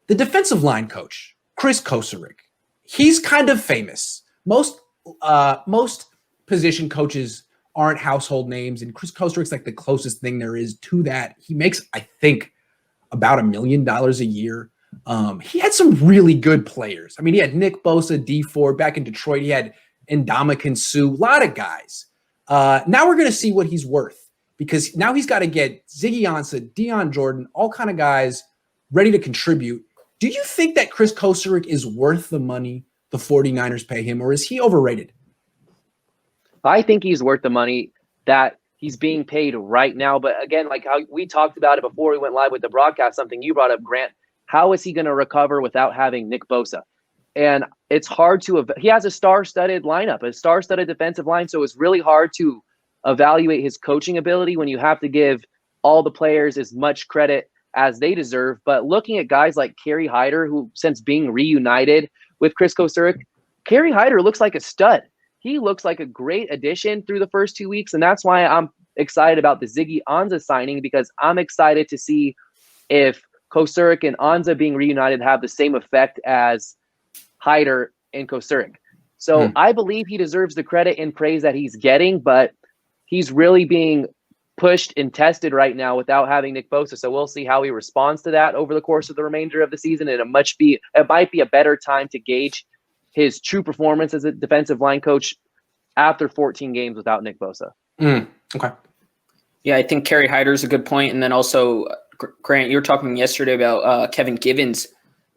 the defensive line coach, Kris Kocurek, he's kind of famous. Most position coaches aren't household names, and Kris Kocurek's like the closest thing there is to that. He makes, I think, about $1 million a year. He had some really good players. I mean, he had Nick Bosa, D Ford back in Detroit. He had Ndamukong Suh, a lot of guys. Now we're going to see what he's worth, because now he's got to get Ziggy Ansah, Dion Jordan, all kind of guys ready to contribute. Do you think that Kris Kocurek is worth the money the 49ers pay him, or is he overrated? I think he's worth the money that he's being paid right now. But again, like how we talked about it before we went live with the broadcast, something you brought up, Grant, how is he going to recover without having Nick Bosa? And it's hard to – he has a star-studded lineup, a star-studded defensive line, so it's really hard to evaluate his coaching ability when you have to give all the players as much credit as they deserve. But looking at guys like Kerry Hyder, who since being reunited with Kris Kocurek, Kerry Hyder looks like a stud. He looks like a great addition through the first 2 weeks, and that's why I'm excited about the Ziggy Ansah signing, because I'm excited to see if Kocurek and Ansah being reunited have the same effect as Hyder and Kocurek. So I believe he deserves the credit and praise that he's getting, but he's really being pushed and tested right now without having Nick Bosa. So we'll see how he responds to that over the course of the remainder of the season. And it might be a better time to gauge his true performance as a defensive line coach after 14 games without Nick Bosa. Okay. Yeah, I think Kerry Hyder is a good point. And then also, Grant, you were talking yesterday about Kevin Givens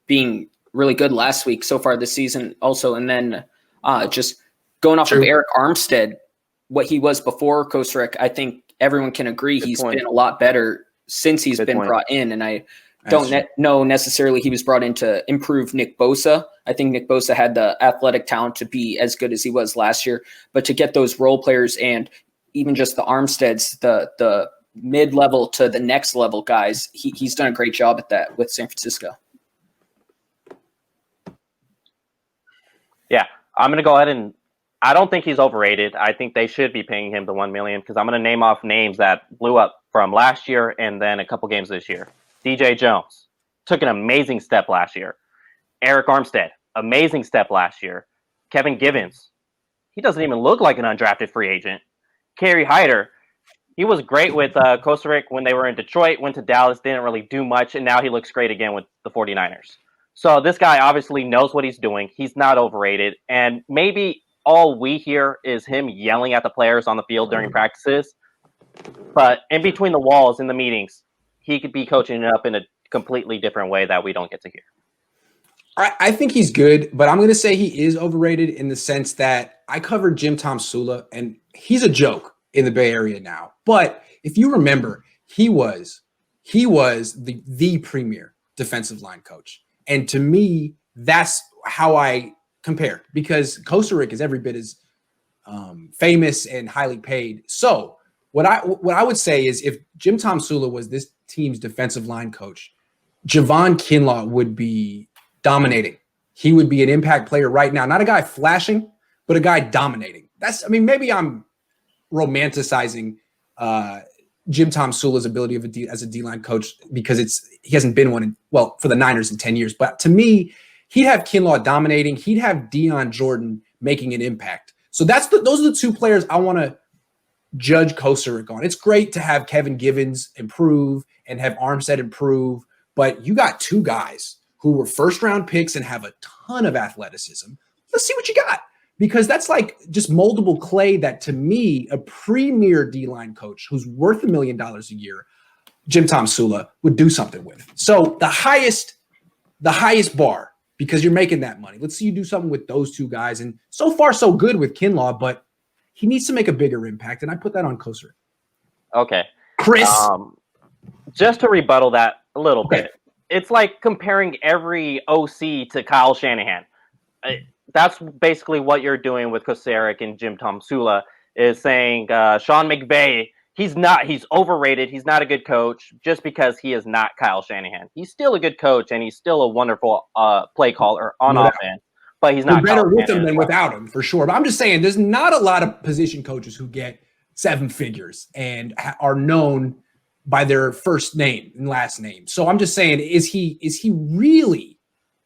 being really good last week so far this season also. And then just going off of Eric Armstead, what he was before Kocurek, I think everyone can agree he's been a lot better since he's been brought in. And I don't know necessarily he was brought in to improve Nick Bosa. I think Nick Bosa had the athletic talent to be as good as he was last year, but to get those role players and even just the Armsteads, the mid-level to the next level guys, he's done a great job at that with San Francisco. Yeah, I'm going to go ahead and I don't think he's overrated. I think they should be paying him the $1 million, because I'm going to name off names that blew up from last year and then a couple games this year. DJ Jones took an amazing step last year. Eric Armstead, amazing step last year. Kevin Givens, he doesn't even look like an undrafted free agent. Kerry Hyder, he was great with Kocurek when they were in Detroit, went to Dallas, didn't really do much, and now he looks great again with the 49ers. So this guy obviously knows what he's doing. He's not overrated, and maybe all we hear is him yelling at the players on the field during practices. But in between the walls in the meetings, he could be coaching it up in a completely different way that we don't get to hear. I think he's good, but I'm going to say he is overrated in the sense that I covered Jim Tomsula, and he's a joke in the Bay Area now. But if you remember, he was the premier defensive line coach. And to me, that's how I compare, because Kocurek is every bit as famous and highly paid. So what I would say is, if Jim Tomsula was this team's defensive line coach, Javon Kinlaw would be dominating. He would be an impact player right now. Not a guy flashing, but a guy dominating. Maybe I'm romanticizing Jim Tomsula's ability as a D-line coach, because he hasn't been one for the Niners in 10 years. But to me, he'd have Kinlaw dominating. He'd have Dion Jordan making an impact. So those are the two players I want to judge Kocurek on. It's great to have Kevin Givens improve and have Armstead improve, but you got two guys who were first-round picks and have a ton of athleticism. Let's see what you got, because that's like just moldable clay that, to me, a premier D-line coach who's worth $1 million a year, Jim Tomsula, would do something with. So the highest bar, because you're making that money. Let's see you do something with those two guys. And so far, so good with Kinlaw, but he needs to make a bigger impact, and I put that on Kocurek. Okay. Chris? Just to rebuttal that a little bit, it's like comparing every OC to Kyle Shanahan. That's basically what you're doing with Kocurek and Jim Tomsula, is saying Sean McVay, he's overrated. He's not a good coach just because he is not Kyle Shanahan. He's still a good coach, and he's still a wonderful play caller on offense, but he's not better with him than without him, for sure. But I'm just saying, there's not a lot of position coaches who get seven figures and are known by their first name and last name. So I'm just saying, is he really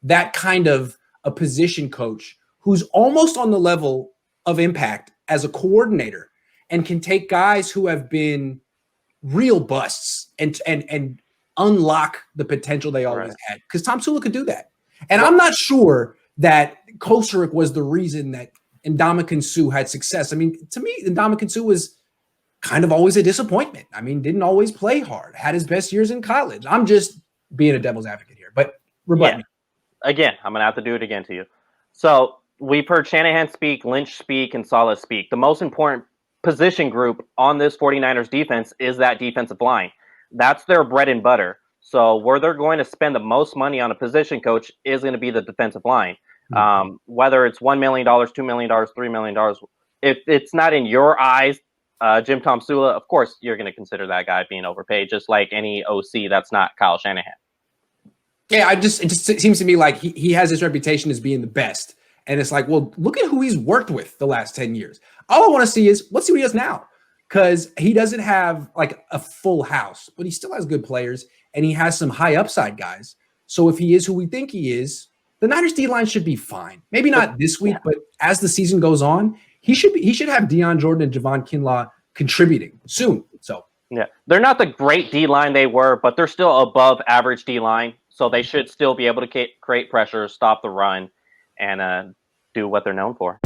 that kind of a position coach who's almost on the level of impact as a coordinator and can take guys who have been real busts and unlock the potential they always had? Because Tomsula could do that. And I'm not sure that Kocurek was the reason that Ndamukong Suh had success. I mean, to me, Ndamukong Suh was kind of always a disappointment. I mean, didn't always play hard, had his best years in college. I'm just being a devil's advocate here, but rebut me. Again, I'm going to have to do it again to you. So we've heard Shanahan speak, Lynch speak, and Saleh speak. The most important position group on this 49ers defense is that defensive line. That's their bread and butter. So where they're going to spend the most money on a position coach is going to be the defensive line. Whether it's $1 million, $2 million, $3 million, if it's not in your eyes, Jim Tomsula, of course, you're going to consider that guy being overpaid, just like any OC that's not Kyle Shanahan. Yeah, it just seems to me like he has this reputation as being the best. And it's like, well, look at who he's worked with the last 10 years. All I want to see is, let's see what he does now. Because he doesn't have like a full house, but he still has good players, and he has some high upside guys. So if he is who we think he is, the Niners D-line should be fine. Maybe not this week, but as the season goes on, he should have Deion Jordan and Javon Kinlaw contributing soon. So yeah, they're not the great D-line they were, but they're still above average D-line. So they should still be able to create pressure, stop the run, and do what they're known for.